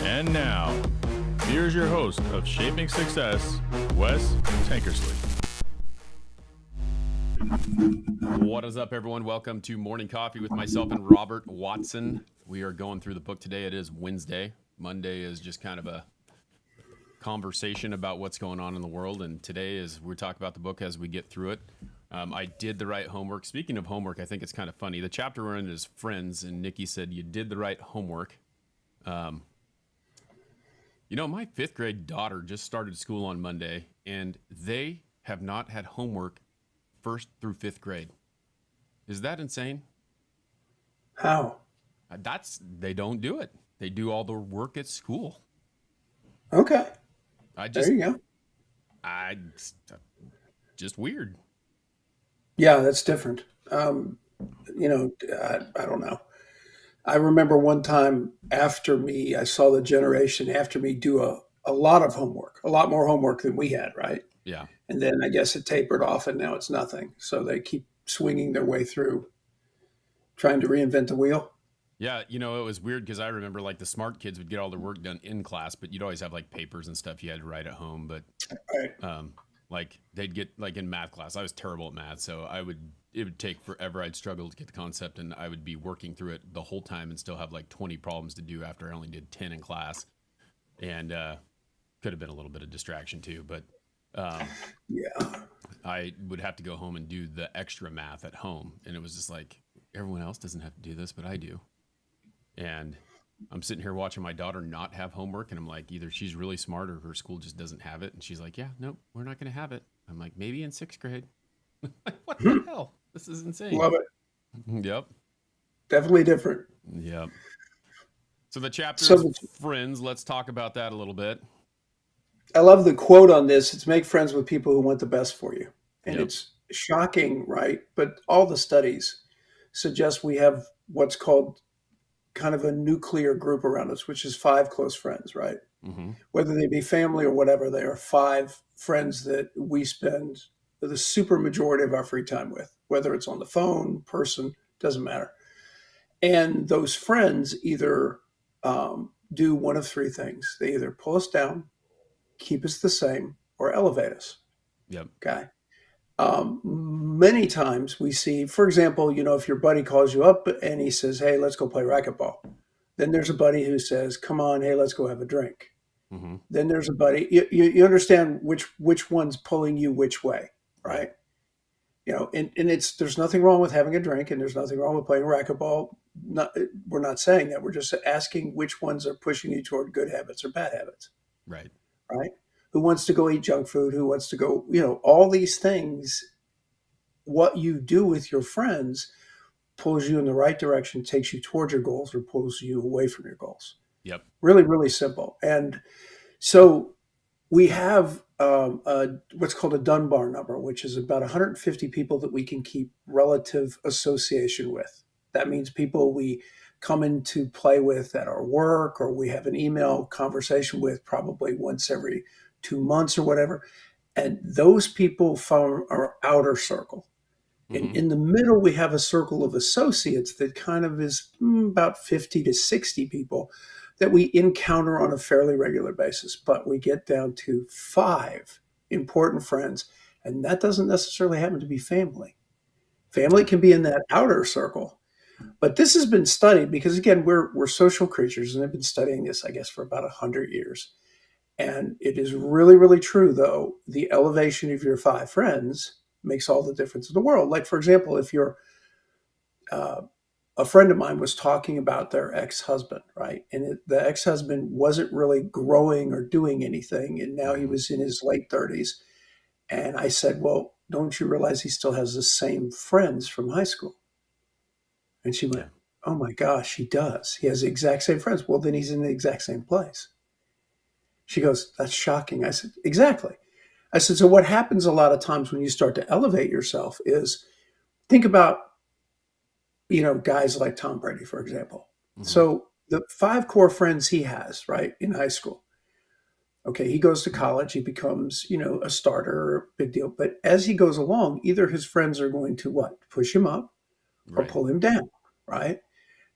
And now, here's your host of Shaping Success, Wes Tankersley. What is up, everyone? Welcome to Morning Coffee with myself and Robert Watson. We are going through the book today. It is Wednesday. Monday is just kind of a conversation about what's going on in the world, and today is we're talking about the book as we get through it. I did the right homework. Speaking of homework, I think it's kind of funny. The chapter we're in is Friends, and Nikki said, you did the right homework. My fifth grade daughter just started school on Monday, and they have not had homework first through fifth grade. Is that insane? How? They don't do it. They do all the work at school. Okay. There you go. Just weird. Yeah, that's different. I don't know. I remember one time after me, I saw the generation after me do a lot of homework, a lot more homework than we had, right? Yeah. And then I guess it tapered off and now it's nothing. So they keep swinging their way through, trying to reinvent the wheel. Yeah, it was weird because I remember like the smart kids would get all their work done in class, but you'd always have like papers and stuff you had to write at home. But Right. like they'd get like in math class, I was terrible at math, so it would take forever. I'd struggle to get the concept, and I would be working through it the whole time and still have like 20 problems to do after I only did 10 in class. And could have been a little bit of distraction too, but Yeah. I would have to go home and do the extra math at home. And it was just like, everyone else doesn't have to do this, but I do. And I'm sitting here watching my daughter not have homework, and I'm like, either she's really smart or her school just doesn't have it. And she's like, yeah, nope, we're not going to have it. I'm like, maybe in sixth grade. What the hell? This is insane. Love it. Yep. Definitely different. Yep. So the chapter So is Friends. Let's talk about that a little bit. I love the quote on this. It's make friends with people who want the best for you. And Yep. it's shocking, right? But all the studies suggest we have what's called kind of a nuclear group around us, which is 5 close friends, right? Mm-hmm. Whether they be family or whatever, they are 5 friends that we spend the super majority of our free time with, whether it's on the phone, person, doesn't matter. And those friends either do one of 3 things. They either pull us down, keep us the same, or elevate us. Yep. Okay. Many times we see, for example, if your buddy calls you up and he says, hey, let's go play racquetball. Then there's a buddy who says, come on, hey, let's go have a drink. Mm-hmm. Then there's a buddy, you understand which one's pulling you which way, right? And there's nothing wrong with having a drink and there's nothing wrong with playing racquetball. We're not saying that. We're just asking which ones are pushing you toward good habits or bad habits. Right. Right? Who wants to go eat junk food? Who wants to go, all these things, what you do with your friends pulls you in the right direction, takes you towards your goals, or pulls you away from your goals. Yep. Really, really simple. And so we have what's called a Dunbar number, which is about 150 people that we can keep relative association with. That means people we come into play with at our work, or we have an email conversation with probably once every 2 months or whatever. And those people form our outer circle. Mm-hmm. And in the middle, we have a circle of associates that kind of is about 50 to 60 people that we encounter on a fairly regular basis. But we get down to 5 important friends, and that doesn't necessarily happen to be family. Family can be in that outer circle. But this has been studied because, again, we're social creatures, and they've been studying this, I guess, for about 100 years. And it is really, really true, though. The elevation of your 5 friends makes all the difference in the world. Like, for example, if you're a friend of mine was talking about their ex-husband, right? And the ex-husband wasn't really growing or doing anything. And now he was in his late 30s. And I said, well, don't you realize he still has the same friends from high school? And she went, oh my gosh, he does. He has the exact same friends. Well, then he's in the exact same place. She goes, that's shocking. I said, exactly. I said, so what happens a lot of times when you start to elevate yourself is think about, guys like Tom Brady, for example. Mm-hmm. So the 5 core friends he has, right, in high school. Okay, he goes to college, he becomes, a starter, big deal. But as he goes along, either his friends are going to what? Push him up or Right. pull him down, right?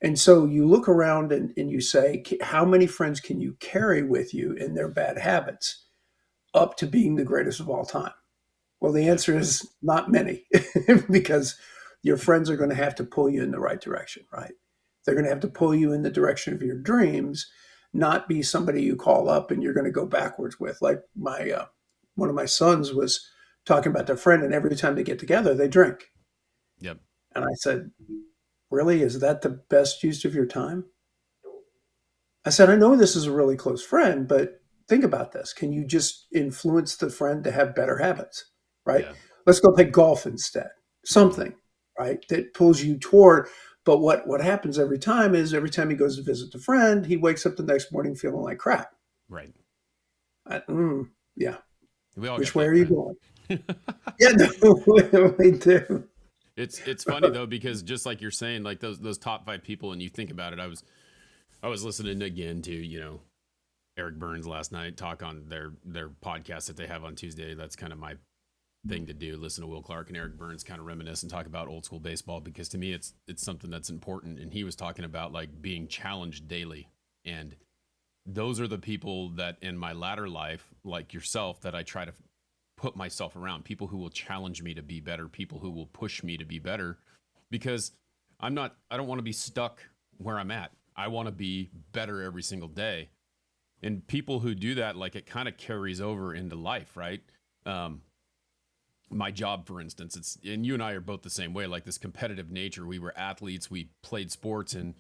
And so you look around and you say, how many friends can you carry with you in their bad habits up to being the greatest of all time? Well, the Yeah. answer is not many because your friends are going to have to pull you in the right direction, right? They're going to have to pull you in the direction of your dreams, not be somebody you call up and you're going to go backwards with. Like one of my sons was talking about their friend, and every time they get together, they drink. Yep. And I said, really? Is that the best use of your time? I said, I know this is a really close friend, but think about this. Can you just influence the friend to have better habits, right? Yeah. Let's go play golf instead. Mhm. Something, right, that pulls you toward. But what happens every time is every time he goes to visit the friend, he wakes up the next morning feeling like crap. Right. Yeah. We all Which got way that are you friend. going? Yeah, no, we do. It's funny though, because just like you're saying, like those top 5 people, and you think about it, I was listening again to, Eric Burns last night talk on their podcast that they have on Tuesday. That's kind of my thing to do. Listen to Will Clark and Eric Burns kind of reminisce and talk about old school baseball, because to me it's something that's important. And he was talking about like being challenged daily. And those are the people that in my latter life, like yourself, that I try to put myself around, people who will challenge me to be better, people who will push me to be better, because I don't want to be stuck where I'm at. I want to be better every single day. And people who do that, like, it kind of carries over into life, right? My job, for instance, and you and I are both the same way, like this competitive nature. We were athletes, we played sports, and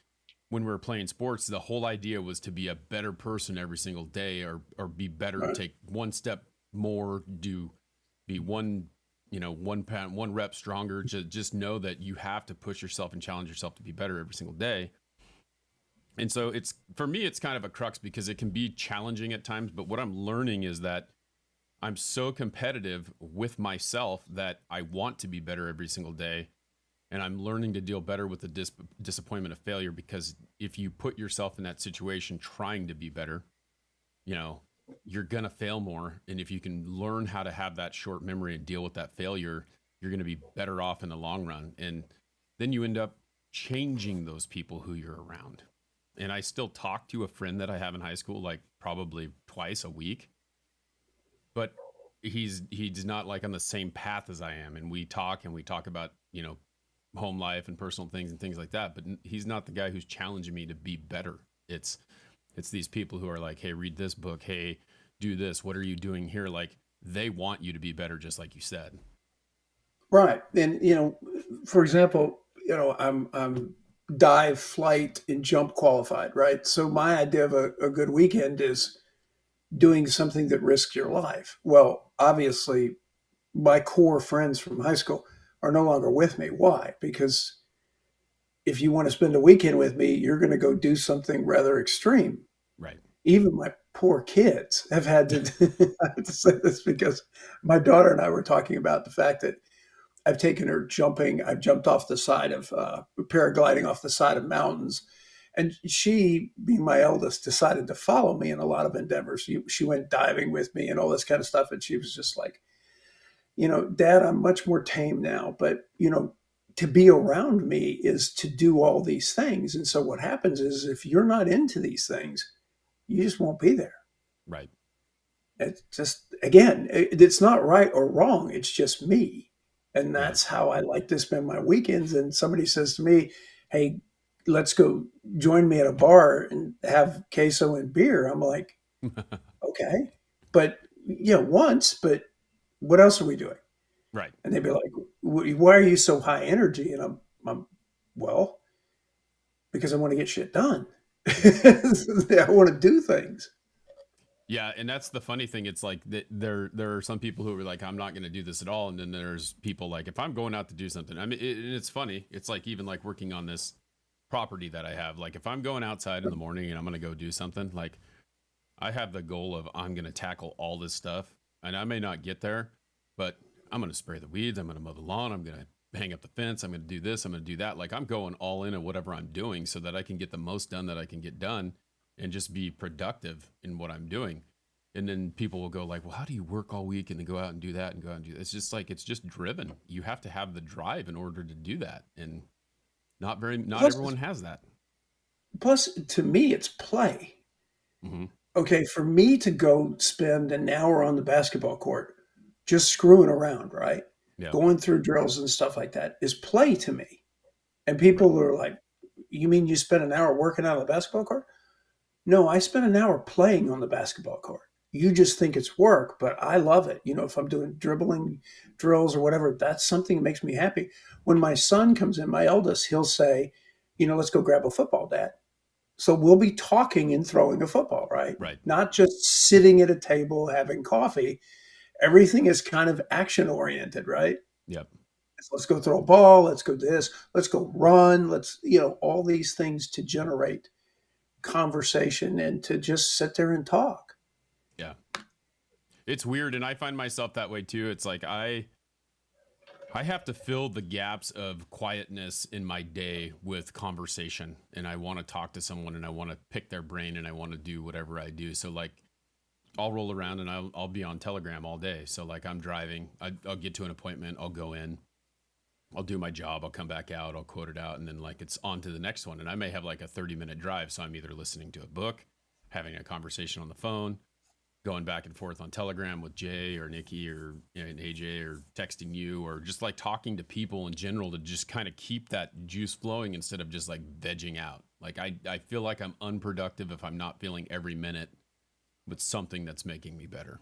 when we were playing sports, the whole idea was to be a better person every single day, or be better, Right. take one step more, be one, one pound, one rep stronger. Just know that you have to push yourself and challenge yourself to be better every single day. And so it's, for me, it's kind of a crux because it can be challenging at times. But what I'm learning is that I'm so competitive with myself that I want to be better every single day. And I'm learning to deal better with the disappointment of failure, because if you put yourself in that situation trying to be better, you know, you're going to fail more. And if you can learn how to have that short memory and deal with that failure, you're going to be better off in the long run. And then you end up changing those people who you're around. And I still talk to a friend that I have in high school, like probably twice a week, but he's not like on the same path as I am. And we talk about, home life and personal things and things like that. But he's not the guy who's challenging me to be better. It's these people who are like, hey, read this book. Hey, do this. What are you doing here? Like, they want you to be better, just like you said. Right. And for example, I'm dive, flight, and jump qualified, right? So my idea of a good weekend is doing something that risks your life. Well, obviously, my core friends from high school are no longer with me. Why? Because if you want to spend a weekend with me, you're going to go do something rather extreme. Right. Even my poor kids have had to, I have to say this because my daughter and I were talking about the fact that I've taken her jumping. I've jumped off the side of paragliding off the side of mountains. And she, being my eldest, decided to follow me in a lot of endeavors. She went diving with me and all this kind of stuff. And she was just like, Dad, I'm much more tame now. But, to be around me is to do all these things. And so what happens is if you're not into these things, you just won't be there. Right. It's just, again, it's not right or wrong. It's just me. And Yeah. that's how I like to spend my weekends. And somebody says to me, hey, let's go join me at a bar and have queso and beer. I'm like, okay. But, once, but what else are we doing? Right. And they'd be like, why are you so high energy? And I'm well, because I want to get shit done. Yeah. I want to do things. Yeah, and that's the funny thing. It's like there are some people who are like, I'm not going to do this at all, and then there's people like, if I'm going out to do something, I mean, and it's funny. It's like even like working on this property that I have. Like if I'm going outside in the morning and I'm going to go do something, like I have the goal of I'm going to tackle all this stuff, and I may not get there, but I'm going to spray the weeds, I'm going to mow the lawn, I'm going to hang up the fence, I'm going to do this, I'm going to do that. Like I'm going all in at whatever I'm doing so that I can get the most done that I can get done and just be productive in what I'm doing. And then people will go like, well, how do you work all week and then go out and do that and go out and do that? It's just like, it's just driven. You have to have the drive in order to do that. And not Plus, everyone has that. plus to me, it's play. Hmm. Okay, for me to go spend an hour on the basketball court just screwing around, right? Yeah. Going through drills and stuff like that is play to me. And Right. people are like, "You mean you spent an hour working out on the basketball court?" No, I spent an hour playing on the basketball court. You just think it's work, but I love it. If I'm doing dribbling drills or whatever, that's something that makes me happy. When my son comes in, my eldest, he'll say, "Let's go grab a football, Dad." So we'll be talking and throwing a football, right? Right. Not just sitting at a table having coffee. Everything is kind of action oriented, right? Yep. So let's go throw a ball. Let's go this. Let's go run. All these things to generate conversation and to just sit there and talk. Yeah. It's weird, and I find myself that way too. It's like I have to fill the gaps of quietness in my day with conversation, and I want to talk to someone, and I want to pick their brain, and I want to do whatever I do. So like, I'll roll around and I'll be on Telegram all day. So like, I'm driving, I'll get to an appointment, I'll go in, I'll do my job, I'll come back out, I'll quote it out, and then like it's on to the next one. And I may have like a 30-minute drive, so I'm either listening to a book, having a conversation on the phone, going back and forth on Telegram with Jay or Nikki or AJ, or texting you, or just like talking to people in general to just kind of keep that juice flowing instead of just like vegging out. Like I feel like I'm unproductive if I'm not feeling every minute with something that's making me better.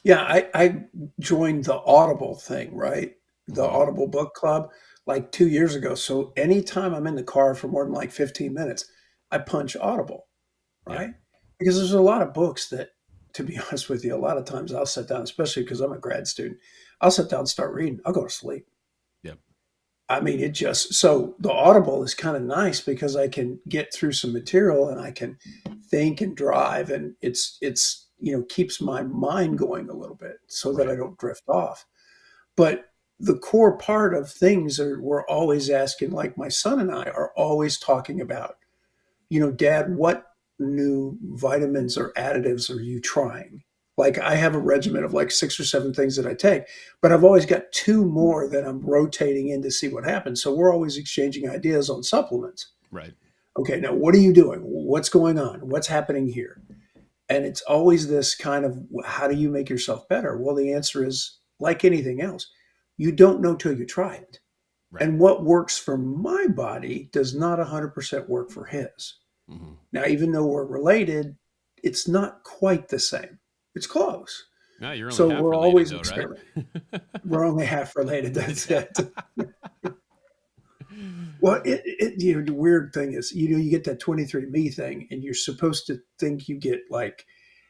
Yeah, I joined the Audible thing, right? The Hmm. Audible book club like 2 years ago. So anytime I'm in the car for more than like 15 minutes, I punch Audible, Yeah. right? Because there's a lot of books that, to be honest with you, a lot of times I'll sit down, especially because I'm a grad student, I'll sit down and start reading. I'll go to sleep. Yep. I mean, so the Audible is kind of nice because I can get through some material and I can think and drive, and it's keeps my mind going a little bit so that Right. I don't drift off. But the core part of things are we're always asking, like my son and I are always talking about, Dad, what new vitamins or additives are you trying? Like I have a regimen of like 6 or 7 things that I take, but I've always got 2 more that I'm rotating in to see what happens. So we're always exchanging ideas on supplements. Right. Okay, now what are you doing? What's going on? What's happening here? And it's always this kind of how do you make yourself better? Well, the answer is like anything else, you don't know till you try it. Right. And what works for my body does not 100% work for his. Hmm. Now, even though we're related, it's not quite the same. It's close. No, you're only So half we're related always though, right? experimenting. We're only half related. That's Yeah. it. Well, the weird thing is, you get that 23andMe thing, and you're supposed to think you get like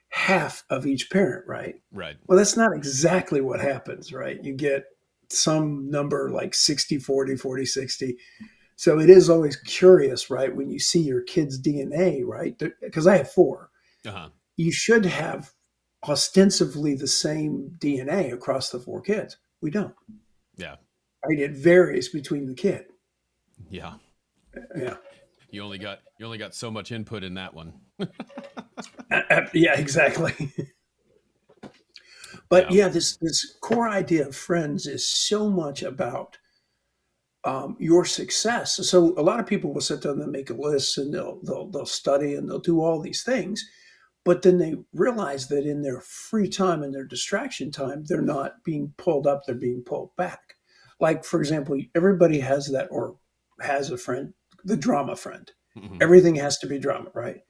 half of each parent, right? Right. Well, that's not exactly what happens, right? You get some number like 60-40, 40-60. So it is always curious, right? When you see your kid's DNA, right? Because I have 4. Uh-huh. You should have ostensibly the same DNA across the 4 kids. We don't, Yeah. right? It varies between the kid. Yeah. Yeah. You only got so much input in that one. Yeah, exactly. But Yeah. yeah, this core idea of friends is so much about your success. So a lot of people will sit down and make a list, and they'll study and they'll do all these things, but then they realize that in their free time and their distraction time, they're not being pulled up; they're being pulled back. Like for example, everybody has that or has a friend, the drama friend. Hmm. Everything has to be drama, right?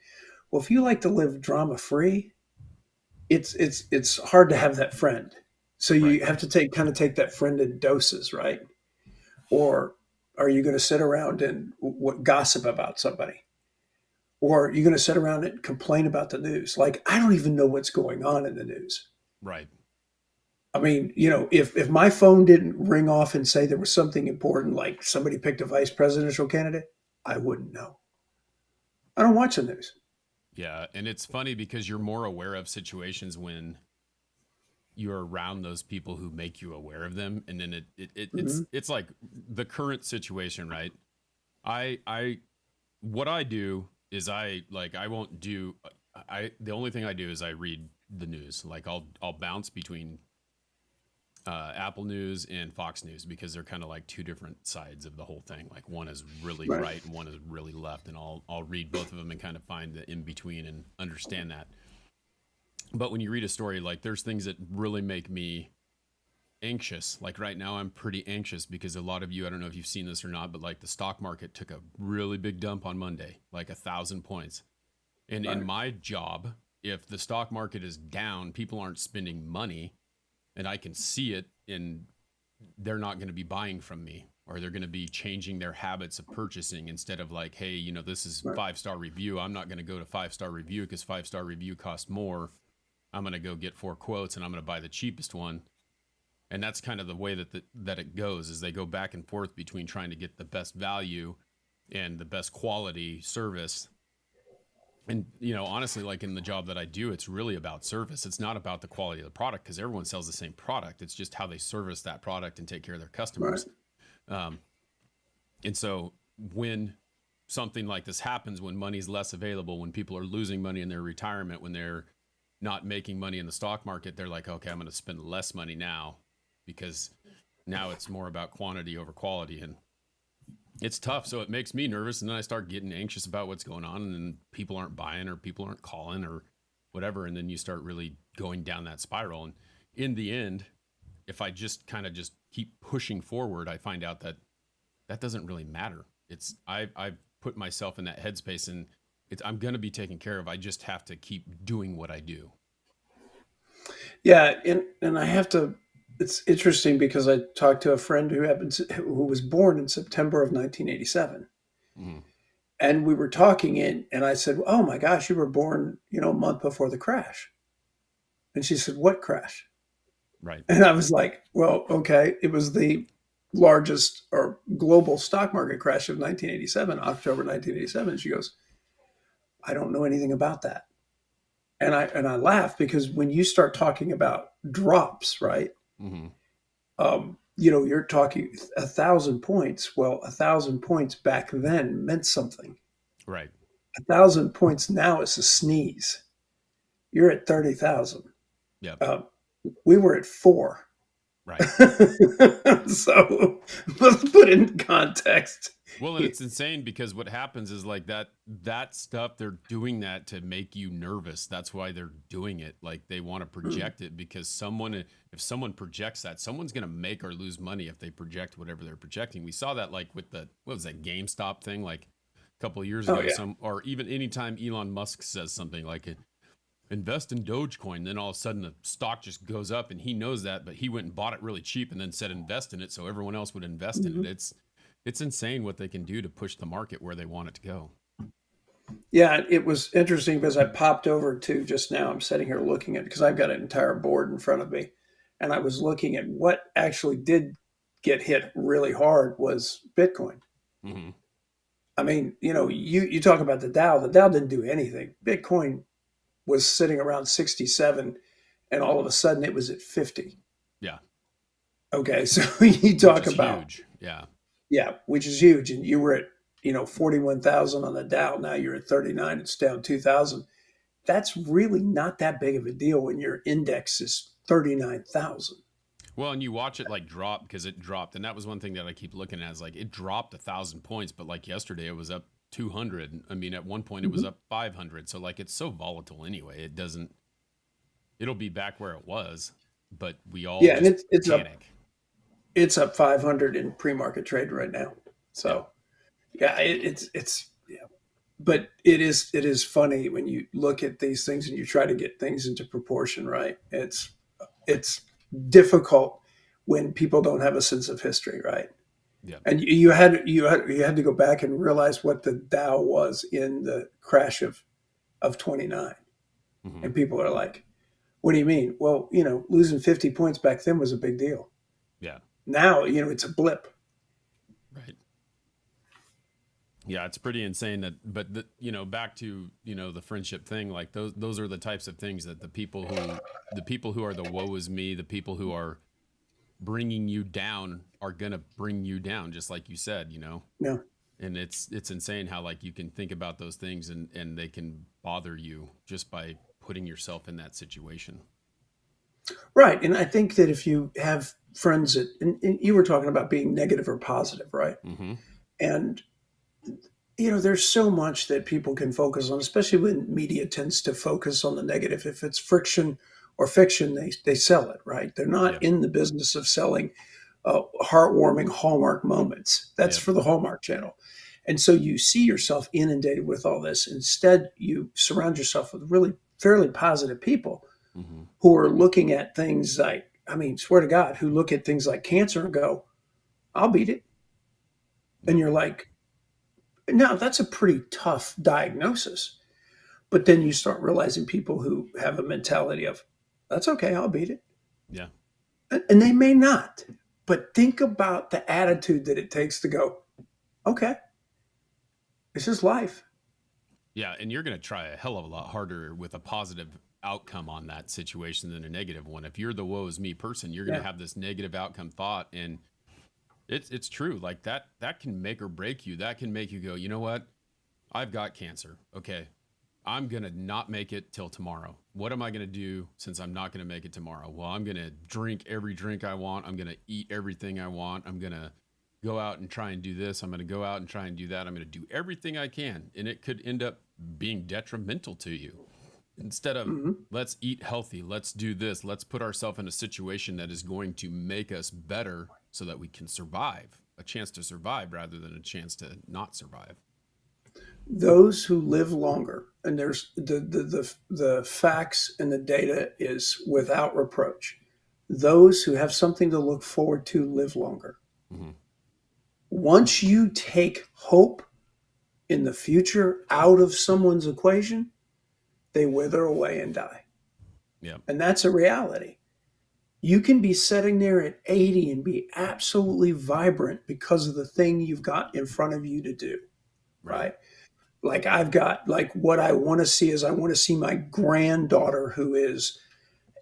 Well, if you like to live drama free, it's hard to have that friend. So Right. you have to take that friend in doses, right? Or are you going to sit around and gossip about somebody? Or are you going to sit around and complain about the news? Like, I don't even know what's going on in the news. Right. I mean, if my phone didn't ring off and say there was something important, like somebody picked a vice presidential candidate, I wouldn't know. I don't watch the news. Yeah. And it's funny because you're more aware of situations when you're around those people who make you aware of them. And then Hmm. it's like the current situation, right? I what I do is I won't do the only thing I do is I read the news. Like I'll bounce between Apple News and Fox News, because they're kind of like two different sides of the whole thing. Like one is really Right. right and one is really left, and I'll read both of them and kind of find the in between and understand that. But when you read a story, like there's things that really make me anxious. Like right now, I'm pretty anxious because a lot of you, I don't know if you've seen this or not, but like the stock market took a really big dump on Monday, like 1,000 points. And in Right. my job, if the stock market is down, people aren't spending money, and I can see it, and they're not going to be buying from me, or they're going to be changing their habits of purchasing. Instead of like, hey, this is Right. 5-star review, I'm not going to go to 5-star review because 5-star review costs more. I'm going to go get 4 quotes and I'm going to buy the cheapest one. And that's kind of the way that it goes, is they go back and forth between trying to get the best value and the best quality service. And honestly, like in the job that I do, it's really about service. It's not about the quality of the product, because everyone sells the same product. It's just how they service that product and take care of their customers. Right. And so when something like this happens, when money's less available, when people are losing money in their retirement, when they're not making money in the stock market, they're like, okay, I'm going to spend less money now, because now it's more about quantity over quality. And it's tough. So it makes me nervous. And then I start getting anxious about what's going on, and then people aren't buying, or people aren't calling, or whatever. And then you start really going down that spiral. And in the end, if I just kind of just keep pushing forward, I find out that doesn't really matter. I've put myself in that headspace, and I'm going to be taken care of. I just have to keep doing what I do. Yeah, and I have to. It's interesting because I talked to a friend who was born in September of 1987, Mm-hmm. and we were talking and I said, "Oh my gosh, you were born, a month before the crash." And she said, "What crash?" Right. And I was like, "Well, okay, it was the largest or global stock market crash of 1987, October 1987." She goes, "I don't know anything about that." And I laugh because when you start talking about drops, right? Mm-hmm. You're talking 1,000 points. Well, 1,000 points back then meant something. Right. 1,000 points now is a sneeze. You're at 30,000. Yep. We were at 4. Right. So let's put it in context. Well, and it's insane because what happens is like that stuff, they're doing that to make you nervous. That's why they're doing it. Like they want to project it, because if someone projects that, someone's going to make or lose money if they project whatever they're projecting. We saw that like with what was that GameStop thing like a couple of years ago, Oh yeah. or even anytime Elon Musk says something like invest in Dogecoin, then all of a sudden the stock just goes up, and he knows that, but he went and bought it really cheap and then said invest in it so everyone else would invest in it. It's insane what they can do to push the market where they want it to go. Yeah, it was interesting because I popped over to just now. I'm sitting here looking at because I've got an entire board in front of me, and I was looking at what actually did get hit really hard was Bitcoin. Mm-hmm. I mean, you talk about the Dow. The Dow didn't do anything. Bitcoin was sitting around 67, and all of a sudden it was at 50. Yeah. Okay, so you Which talk is about huge. Yeah. yeah, which is huge, and you were at 41,000 on the Dow. Now you're at 39. It's down 2,000. That's really not that big of a deal when your index is 39,000. Well, and you watch it like drop, because it dropped. And that was one thing that I keep looking at, is like it dropped 1,000 points, but like yesterday it was up 200. I mean, at one point it was up 500. So like it's so volatile anyway. It'll be back where it was, but we all Yeah, and just it's up panic. it's up 500 in pre-market trade right now. Yeah. So yeah, it's yeah, but it is funny when you look at these things and you try to get things into proportion, right? It's difficult when people don't have a sense of history, right? Yeah. And you had to go back and realize what the Dow was in the crash of 29. Mm-hmm. And people are like, "What do you mean?" Well, losing 50 points back then was a big deal. Yeah. Now, it's a blip. Right. Yeah, it's pretty insane but back to, the friendship thing, like those are the types of things that the people who are the woe is me, the people who are bringing you down are going to bring you down, just like you said, No. and it's insane how like you can think about those things and they can bother you just by putting yourself in that situation. Right. And I think that if you have friends that, and you were talking about being negative or positive, right? Mm-hmm. And, there's so much that people can focus on, especially when media tends to focus on the negative. If it's friction or fiction, they sell it, right? They're not Yep. in the business of selling heartwarming Hallmark moments. That's Yep. for the Hallmark Channel. And so you see yourself inundated with all this. Instead, you surround yourself with really fairly positive people Mm-hmm. who are looking at things like, I mean, swear to God, who look at things like cancer and go, I'll beat it. And Yep. you're like, no, that's a pretty tough diagnosis. But then you start realizing people who have a mentality of, that's okay, I'll beat it. Yeah. And they may not. But think about the attitude that it takes to go, okay, this is life. Yeah, and you're going to try a hell of a lot harder with a positive outcome on that situation than a negative one. If you're the woe is me person, you're going to Yeah. have this negative outcome thought, and it's true. Like that can make or break you. That can make you go, you know what? I've got cancer. Okay, I'm going to not make it till tomorrow. What am I going to do since I'm not going to make it tomorrow? Well, I'm going to drink every drink I want. I'm going to eat everything I want. I'm going to go out and try and do this. I'm going to go out and try and do that. I'm going to do everything I can. And it could end up being detrimental to you. Instead of Hmm. let's eat healthy, let's do this, let's put ourselves in a situation that is going to make us better so that we can survive, a chance to survive rather than a chance to not survive. Those who live longer, and there's the facts and the data is without reproach. Those who have something to look forward to live longer. Mm-hmm. Once you take hope in the future out of someone's equation, they wither away and die. Yeah. And that's a reality. You can be sitting there at 80 and be absolutely vibrant because of the thing you've got in front of you to do, Right. right? Like I've got, like, what I want to see is I want to see my granddaughter who is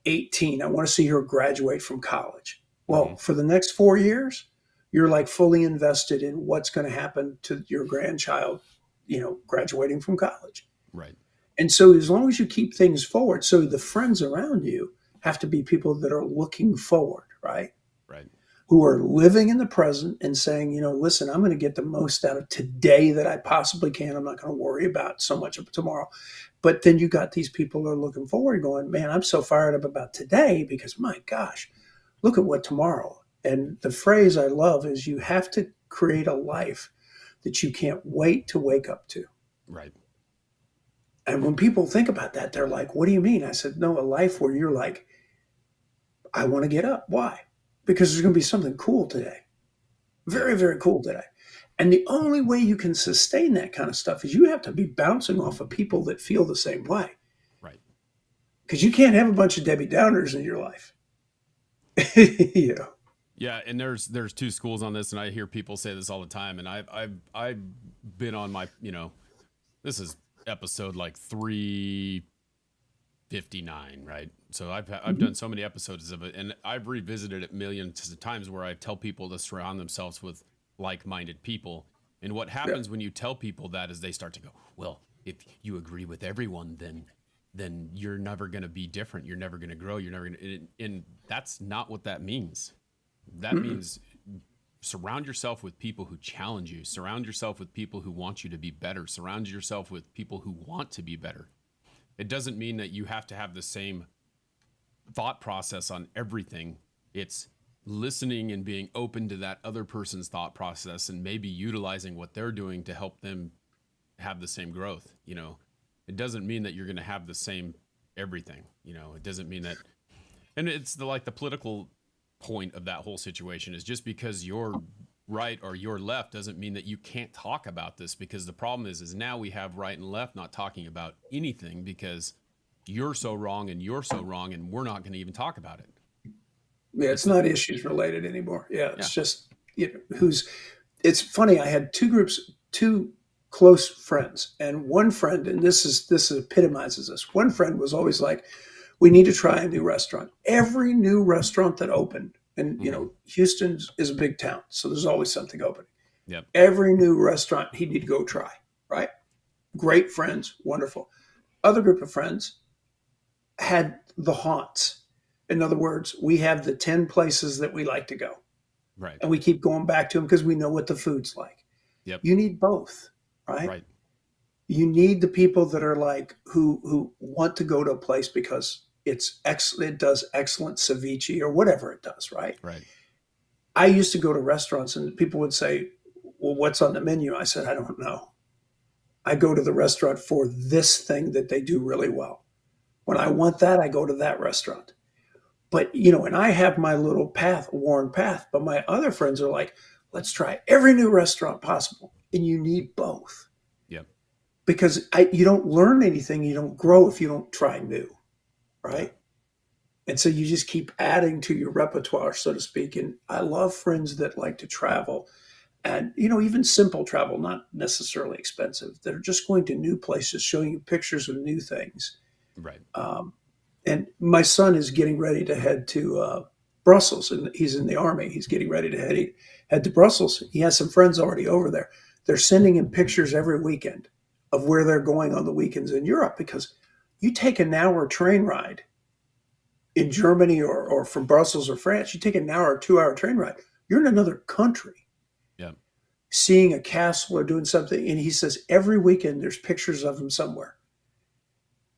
18. I want to see her graduate from college. Mm-hmm. Well, for the next 4 years, you're like fully invested in what's going to happen to your grandchild, graduating from college. Right. And so as long as you keep things forward, so the friends around you have to be people that are looking forward, right? Right. Who are living in the present and saying, listen, I'm going to get the most out of today that I possibly can. I'm not going to worry about so much of tomorrow. But then you got these people who are looking forward going, man, I'm so fired up about today because my gosh, look at what tomorrow. And the phrase I love is you have to create a life that you can't wait to wake up to. Right. And when people think about that, they're like, what do you mean? I said, no, a life where you're like, I want to get up. Why? Because there's going to be something cool today. Very, very cool today. And the only way you can sustain that kind of stuff is you have to be bouncing off of people that feel the same way. Right. Because you can't have a bunch of Debbie Downers in your life. Yeah. Yeah, and there's two schools on this, and I hear people say this all the time. And I've been on my, this is episode like 359, right? So I've done so many episodes of it, and I've revisited it millions of times where I tell people to surround themselves with like-minded people. And what happens when you tell people that is they start to go, well, if you agree with everyone, then you're never going to be different. You're never going to grow. You're never going to, and that's not what that means. That means surround yourself with people who challenge you. Surround yourself with people who want you to be better. Surround yourself with people who want to be better. It doesn't mean that you have to have the same thought process on everything. It's listening and being open to that other person's thought process and maybe utilizing what they're doing to help them have the same growth. It doesn't mean that you're going to have the same everything. It doesn't mean that. And it's the political point of that whole situation is just because you're right or you're left doesn't mean that you can't talk about this, because the problem is now we have right and left not talking about anything because you're so wrong and you're so wrong and we're not going to even talk about it. Yeah, it's not issues related anymore. Yeah, it's just it's funny. I had two close friends, and one friend, and this epitomizes this. One friend was always like, we need to try a new restaurant. Every new restaurant that opened, and Houston is a big town, so there's always something open. Yep. Every new restaurant he need to go try, right? Great friends, wonderful. Other group of friends had the haunts. In other words, we have the 10 places that we like to go, Right. and we keep going back to them because we know what the food's like. Yep. You need both, right? Right. You need the people that are like who want to go to a place because it does excellent ceviche or whatever it does, right? Right. I used to go to restaurants and people would say, "Well, what's on the menu?" I said, "I don't know. I go to the restaurant for this thing that they do really well. When I want that, I go to that restaurant." But, and I have my little path, worn path, but my other friends are like, "Let's try every new restaurant possible." And you need both Yep. because you don't learn anything, you don't grow if you don't try new, right? And so you just keep adding to your repertoire, so to speak. And I love friends that like to travel and, even simple travel, not necessarily expensive, that are just going to new places, showing you pictures of new things. Right. And my son is getting ready to head to Brussels, and he's in the army. He's getting ready to head to Brussels. He has some friends already over there. They're sending him pictures every weekend of where they're going on the weekends in Europe, because you take an hour train ride in Germany or from Brussels or France, you take an hour or 2 hour train ride, you're in another country. Yeah. Seeing a castle or doing something. And he says every weekend there's pictures of him somewhere.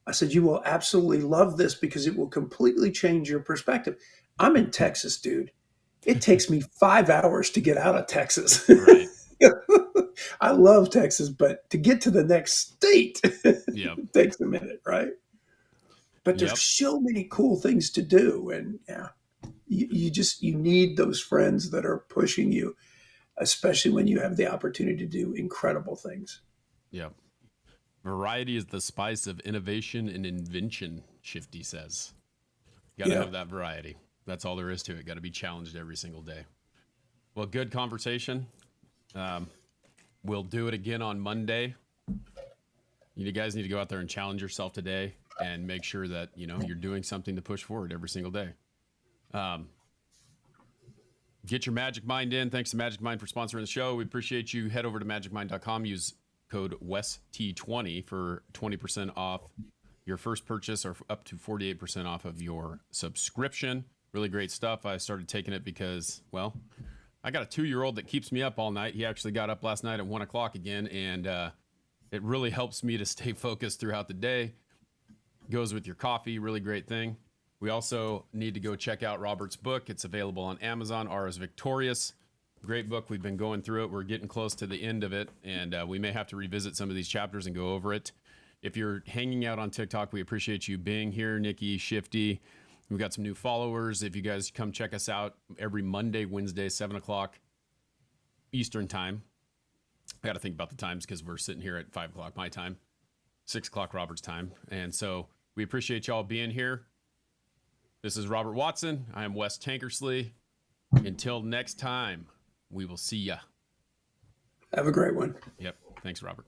I said, you will absolutely love this because it will completely change your perspective. I'm in Texas, dude. It takes me 5 hours to get out of Texas. Right. I love Texas, but to get to the next state Yep. it takes a minute, right? But there's Yep. so many cool things to do. And you need those friends that are pushing you, especially when you have the opportunity to do incredible things. Yep. Variety is the spice of innovation and invention, Shifty says. You got to have that variety. That's all there is to it. Got to be challenged every single day. Well, good conversation. We'll do it again on Monday. You guys need to go out there and challenge yourself today and make sure that, you're doing something to push forward every single day. Get your Magic Mind in. Thanks to Magic Mind for sponsoring the show. We appreciate you. Head over to magicmind.com. Use code WEST20 for 20% off your first purchase or up to 48% off of your subscription. Really great stuff. I started taking it because, well, I got a 2-year-old that keeps me up all night. He actually got up last night at 1 o'clock again, and it really helps me to stay focused throughout the day. Goes with your coffee. Really great thing. We also need to go check out Robert's book. It's available on Amazon. R is Victorious. Great book. We've been going through it. We're getting close to the end of it, and we may have to revisit some of these chapters and go over it. If you're hanging out on TikTok, we appreciate you being here. Nikki, Shifty. We've got some new followers. If you guys come check us out every Monday, Wednesday, 7 o'clock Eastern time. I got to think about the times because we're sitting here at 5 o'clock my time, 6 o'clock Robert's time. And so we appreciate y'all being here. This is Robert Watson. I am Wes Tankersley. Until next time, we will see ya. Have a great one. Yep. Thanks, Robert.